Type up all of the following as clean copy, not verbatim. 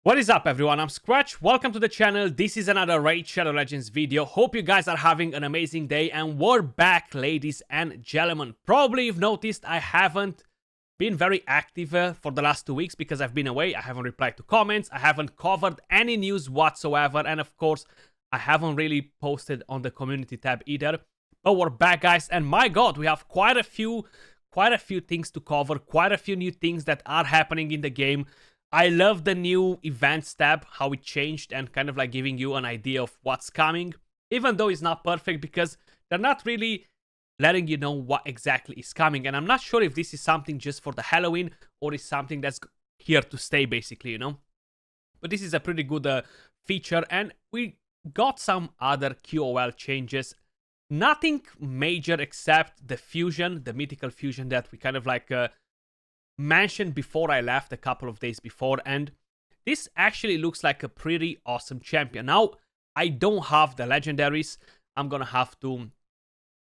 What is up, everyone? I'm Skratch. Welcome to the channel. This is another Raid Shadow Legends video. Hope you guys are having an amazing day, and we're back, ladies and gentlemen. Probably you've noticed I haven't been very active for the last 2 weeks because I've been away. I haven't replied to comments. I haven't covered any news whatsoever, and of course, I haven't really posted on the community tab either. But we're back, guys, and my God, we have quite a few things to cover. Quite a few new things that are happening in the game. I love the new events tab, how it changed and kind of like giving you an idea of what's coming, even though it's not perfect because they're not really letting you know what exactly is coming. And I'm not sure if this is something just for the Halloween or is something that's here to stay, basically, you know. But this is a pretty good feature, and we got some other QOL changes. Nothing major except the fusion, the mythical fusion that we kind of like mentioned before I left a couple of days before, and this actually looks like a pretty awesome champion. Now, I don't have the legendaries. I'm gonna have to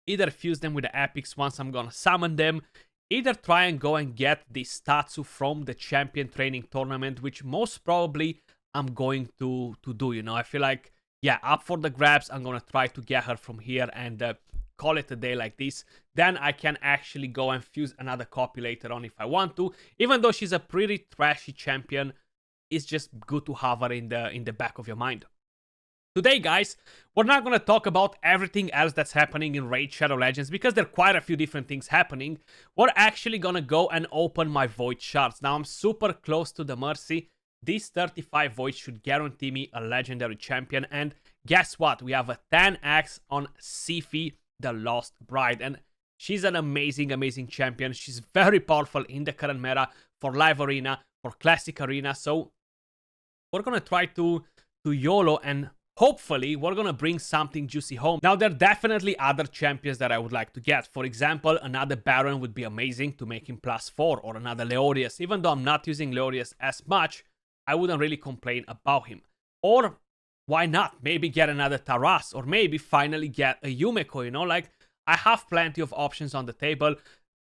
either fuse them with the epics once I'm gonna summon them, either try and go and get the statue from the champion training tournament, which most probably I'm going to do, you know. I feel like, yeah, up for the grabs. I'm gonna try to get her from here and call it a day like this. Then I can actually go and fuse another copy later on if I want to. Even though she's a pretty trashy champion, it's just good to have her in the back of your mind. Today, guys, we're not going to talk about everything else that's happening in Raid Shadow Legends because there are quite a few different things happening. We're actually going to go and open my Void Shards. Now, I'm super close to the Mercy. These 35 Voids should guarantee me a legendary champion. And guess what? We have a 10x on Siphi, the Lost Bride, and she's an amazing champion. She's very powerful in the current meta for live arena, for classic arena. So we're gonna try to YOLO, and hopefully we're gonna bring something juicy home. Now, there are definitely other champions that I would like to get. For example, another Baron would be amazing to make him +4, or another Leorius. Even though I'm not using Leorius as much, I wouldn't really complain about him. Or why not? Maybe get another Taras, or maybe finally get a Yumeko, you know? Like, I have plenty of options on the table.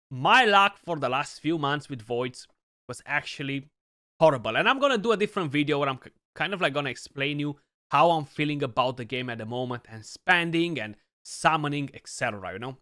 My luck for the last few months with Voids was actually horrible. And I'm gonna do a different video where I'm kind of like gonna explain you how I'm feeling about the game at the moment, and spending and summoning, etc., you know?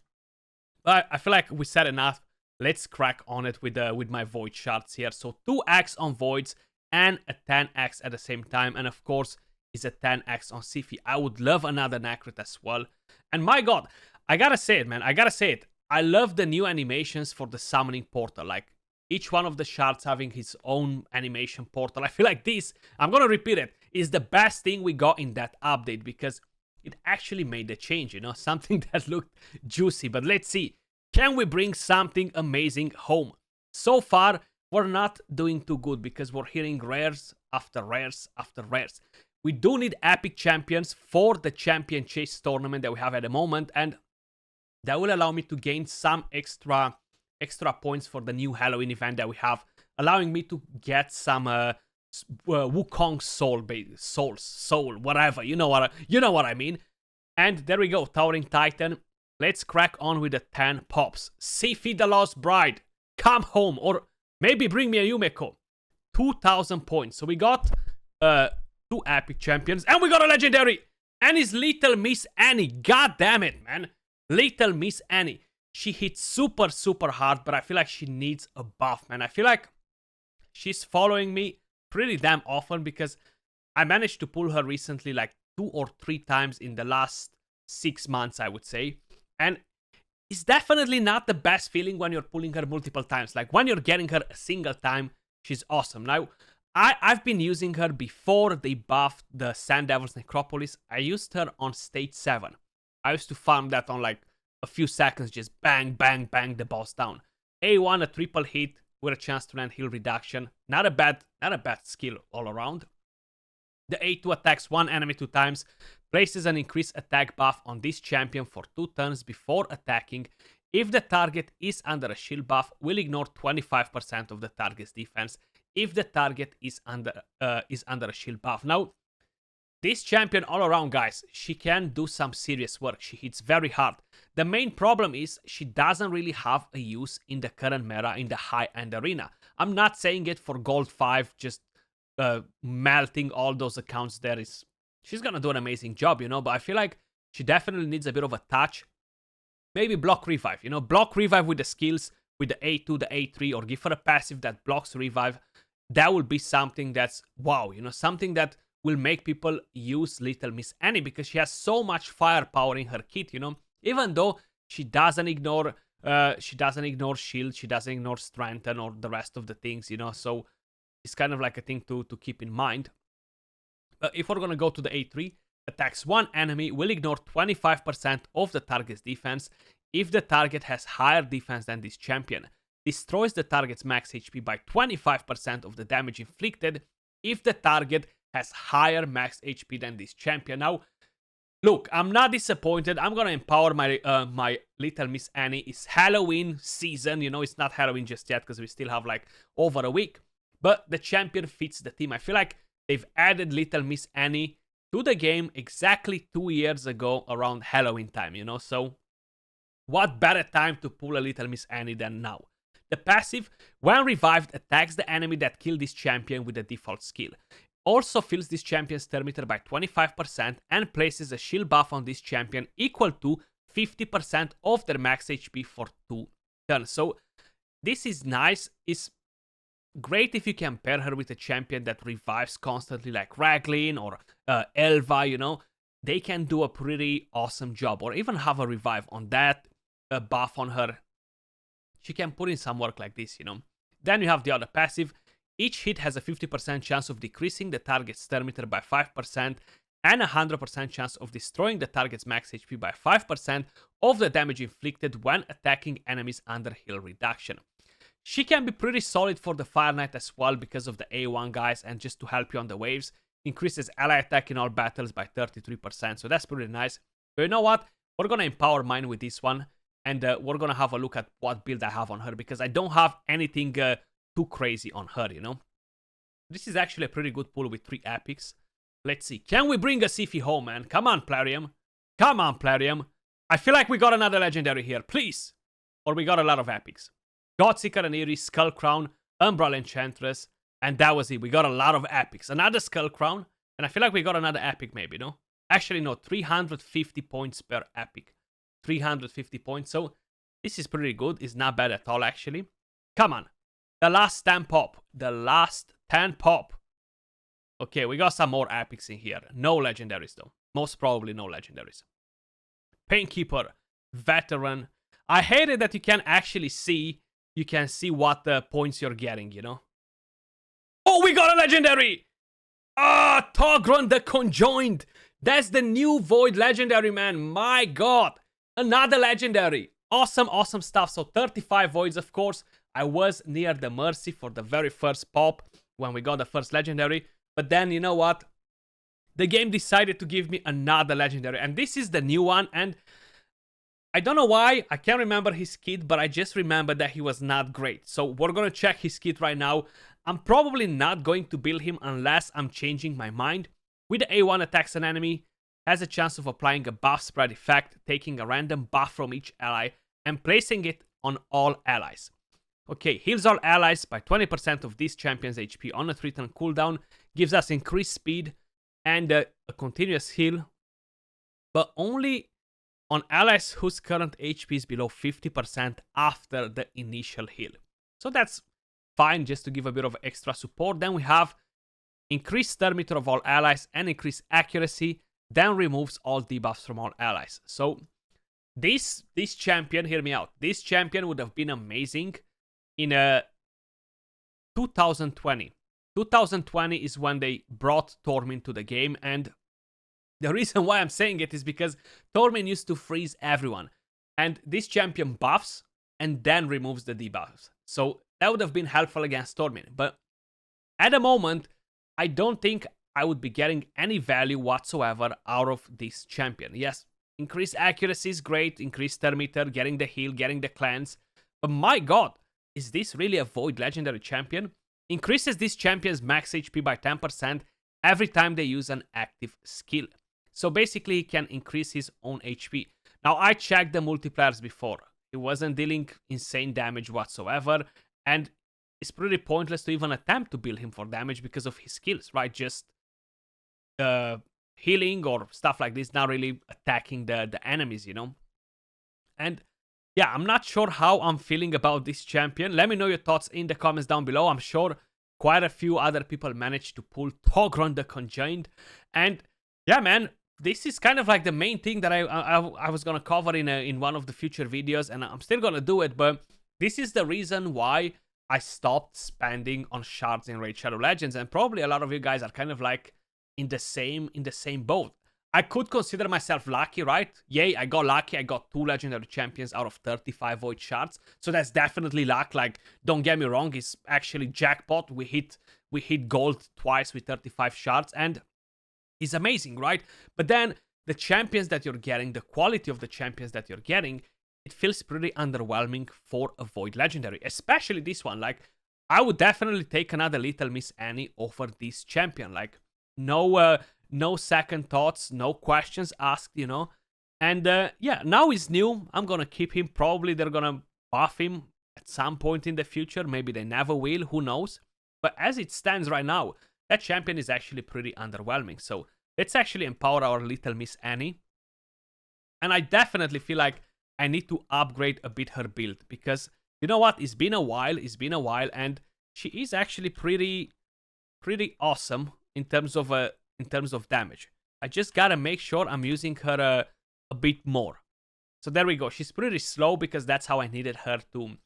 But I feel like we said enough. Let's crack on it with my Void Shards here. So 2x on Voids and a 10x at the same time. And of course, is a 10x on Siphi. I would love another Necrit as well. And my God, I gotta say it, man. I gotta say it. I love the new animations for the summoning portal. Like, each one of the shards having his own animation portal. I feel like this, I'm gonna repeat it, is the best thing we got in that update because it actually made the change, you know? Something that looked juicy. But let's see. Can we bring something amazing home? So far, we're not doing too good because we're hearing rares after rares after rares. We do need epic champions for the champion chase tournament that we have at the moment, and that will allow me to gain some extra points for the new Halloween event that we have, allowing me to get some Wukong soul, whatever. You know what I mean. And there we go, Towering Titan. Let's crack on with the 10 pops. Siphi the Lost Bride, come home, or maybe bring me a Yumeko. 2,000 points. So we got 2 epic champions, and we got a legendary, and it's Little Miss Annie. God damn it, man. Little Miss Annie. She hits super hard, but I feel like she needs a buff, man. I feel like she's following me pretty damn often because I managed to pull her recently like 2 or 3 times in the last 6 months, I would say. And it's definitely not the best feeling when you're pulling her multiple times. Like, when you're getting her a single time, she's awesome. Now, I've been using her before they buffed the Sand Devil's Necropolis. I used her on stage 7. I used to farm that on like a few seconds, just bang the boss down. A1, a triple hit with a chance to land heal reduction. Not a bad skill all around. The A2 attacks one enemy 2 times, places an increased attack buff on this champion for 2 turns before attacking. If the target is under a shield buff, will ignore 25% of the target's defense if the target is under a shield buff. Now, this champion all around, guys, she can do some serious work. She hits very hard. The main problem is she doesn't really have a use in the current meta in the high-end arena. I'm not saying it for Gold 5, just melting all those accounts there is... She's gonna do an amazing job, you know, but I feel like she definitely needs a bit of a touch. Maybe block revive, you know, block revive with the skills, with the A2, the A3, or give her a passive that blocks revive. That will be something that's wow, you know, something that will make people use Little Miss Annie because she has so much firepower in her kit, you know. Even though she doesn't ignore shield, she doesn't ignore strengthen or the rest of the things, you know. So it's kind of like a thing to keep in mind. If we're gonna go to the A3, attacks one enemy, will ignore 25% of the target's defense if the target has higher defense than this champion. Destroys the target's max HP by 25% of the damage inflicted if the target has higher max HP than this champion. Now, look, I'm not disappointed. I'm gonna empower my my Little Miss Annie. It's Halloween season, you know. It's not Halloween just yet because we still have like over a week. But the champion fits the theme. I feel like they've added Little Miss Annie to the game exactly 2 years ago around Halloween time, you know. So what better time to pull a Little Miss Annie than now? The passive, when revived, attacks the enemy that killed this champion with the default skill. Also fills this champion's turn meter by 25% and places a shield buff on this champion equal to 50% of their max HP for 2 turns. So this is nice. It's great if you can pair her with a champion that revives constantly like Raglin or Elva, you know. They can do a pretty awesome job, or even have a revive on that buff on her. She can put in some work like this, you know. Then you have the other passive. Each hit has a 50% chance of decreasing the target's turn meter by 5% and a 100% chance of destroying the target's max HP by 5% of the damage inflicted when attacking enemies under heal reduction. She can be pretty solid for the Fire Knight as well because of the A1 guys and just to help you on the waves. Increases ally attack in all battles by 33%, so that's pretty nice. But you know what? We're gonna empower mine with this one, and we're gonna have a look at what build I have on her because I don't have anything too crazy on her, you know. This is actually a pretty good pull with 3 epics. Let's see. Can we bring a Siphi home, man? Come on, Plarium. Come on, Plarium. I feel like we got another legendary here, please. Or we got a lot of epics. Godseeker and Eerie, Skull Crown, Umbral Enchantress, and that was it. We got a lot of epics. Another Skull Crown, and I feel like we got another epic maybe, no? Actually, no, 350 points per epic. 350 points, so this is pretty good. It's not bad at all, actually. Come on. The last 10 pop. The last 10 pop. Okay, we got some more epics in here. No legendaries, though. Most probably no legendaries. Painkeeper, Veteran. I hate it that you can actually see... You can see what points you're getting, you know? Oh, we got a legendary! Ah, Togron the Conjoined! That's the new Void legendary, man. My god! Another legendary. Awesome, awesome stuff. So 35 Voids, of course. I was near the Mercy for the very first pop when we got the first legendary. But then, you know what? The game decided to give me another legendary. And this is the new one. And I don't know why, I can't remember his kit, but I just remember that he was not great. So we're gonna check his kit right now. I'm probably not going to build him unless I'm changing my mind. With the A1 attacks an enemy, has a chance of applying a buff spread effect, taking a random buff from each ally and placing it on all allies. Okay, heals all allies by 20% of this champion's HP on a 3-turn cooldown, gives us increased speed and a continuous heal, but only on allies whose current HP is below 50% after the initial heal. So that's fine, just to give a bit of extra support. Then we have increased turn meter of all allies and increased accuracy, then removes all debuffs from all allies. So this champion, hear me out, this champion would have been amazing in 2020. 2020 is when they brought Tormin to the game, and the reason why I'm saying it is because Tormin used to freeze everyone. And this champion buffs and then removes the debuffs. So that would have been helpful against Tormin. But at the moment, I don't think I would be getting any value whatsoever out of this champion. Yes, increased accuracy is great, increased turn meter, getting the heal, getting the cleanse. But my god, is this really a Void legendary champion? Increases this champion's max HP by 10% every time they use an active skill. So basically, he can increase his own HP. Now, I checked the multiplayers before. He wasn't dealing insane damage whatsoever. And it's pretty pointless to even attempt to build him for damage because of his skills, right? Just healing or stuff like this, not really attacking the enemies, you know? And yeah, I'm not sure how I'm feeling about this champion. Let me know your thoughts in the comments down below. I'm sure quite a few other people managed to pull Togron the Conjoined. And yeah, man, this is kind of like the main thing that I was gonna cover in one of the future videos, and I'm still gonna do it, but this is the reason why I stopped spending on shards in Raid Shadow Legends, and probably a lot of you guys are kind of like in the same boat. I could consider myself lucky, right? Yay, I got lucky. I got 2 legendary champions out of 35 void shards. So that's definitely luck. Like, don't get me wrong, it's actually jackpot. We hit gold twice with 35 shards, and it's amazing, right? But then the champions that you're getting, the quality of the champions that you're getting, it feels pretty underwhelming for a void legendary, especially this one. Like, I would definitely take another Little Miss Annie over this champion. Like, no second thoughts, no questions asked, you know. And yeah, now he's new. I'm gonna keep him. Probably they're gonna buff him at some point in the future. Maybe they never will, who knows. But as it stands right now, that champion is actually pretty underwhelming. So let's actually empower our Little Miss Annie. And I definitely feel like I need to upgrade a bit her build, because you know what, it's been a while, and she is actually pretty awesome in terms of damage. I just gotta make sure I'm using her a bit more. So there we go. She's pretty slow because that's how I needed her to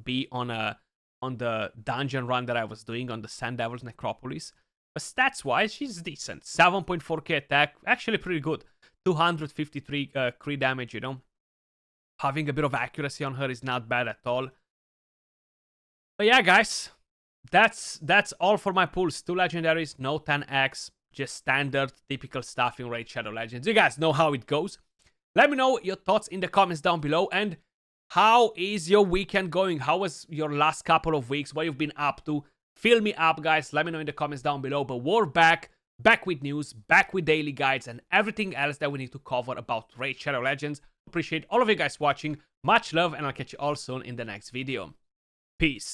be on the dungeon run that I was doing on the Sand Devil's Necropolis. But stats wise, she's decent. 7.4k attack, actually pretty good. 253 crit damage, you know. Having a bit of accuracy on her is not bad at all. But yeah, guys, that's all for my pulls. 2 legendaries, no 10x, just standard, typical stuff in Raid Shadow Legends. You guys know how it goes. Let me know your thoughts in the comments down below, and how is your weekend going? How was your last couple of weeks? What you've been up to? Fill me up, guys. Let me know in the comments down below. But we're back with news, back with daily guides, and everything else that we need to cover about Raid Shadow Legends. Appreciate all of you guys watching. Much love, and I'll catch you all soon in the next video. Peace.